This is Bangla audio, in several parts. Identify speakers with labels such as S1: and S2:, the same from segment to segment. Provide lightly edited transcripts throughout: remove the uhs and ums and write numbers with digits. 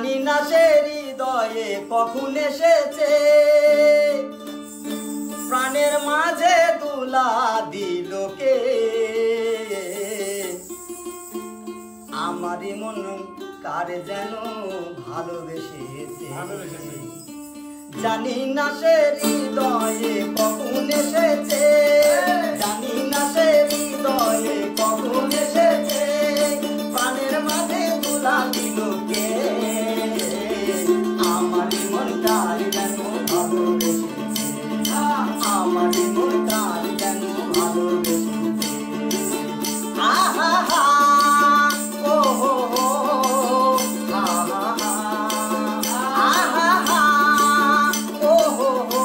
S1: জানি না সে হৃদয়ে কখন এসেছে, প্রাণের মাঝে দুলা দিল কে। আমারই মন কারে যেন ভালোবেসেছে, জানি না সে হৃদয়ে কখন এসেছে, জানি না সে হৃদয়ে কখন এসেছে, প্রাণের মাঝে দুলা দিল কে। আমারই মন কারে যেন ভালোবেসেছে, আমারই মন কারে যেন ভালোবেসেছে। আহা হা ও হো হো, আহা হা আহা হা ও হো হো,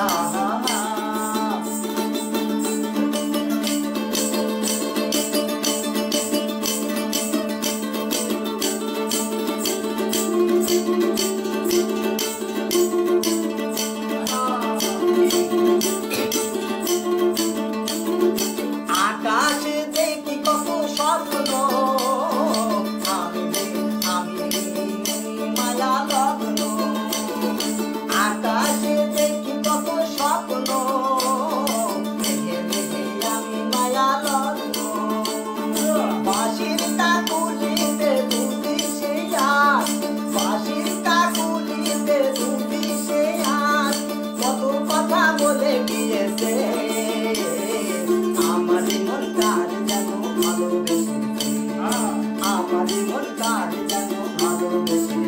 S1: আহা হা। আকাশে দেখি কত স্বপ্ন, আমি মায়া লগ্ন। আকাশে দেখি কত স্বপ্ন, মেঘে মেঘে আমি মায়া লগ্ন। বাঁশির কাকুলিতে দুটি সে আজ, বাঁশির কাকুলিতে দুটি সে আজ, কত কথা বলে গিয়েছে। আমারই মন কার যেন ভালোবেসেছে, আমারই মন কার যেন ভালোবেসেছে।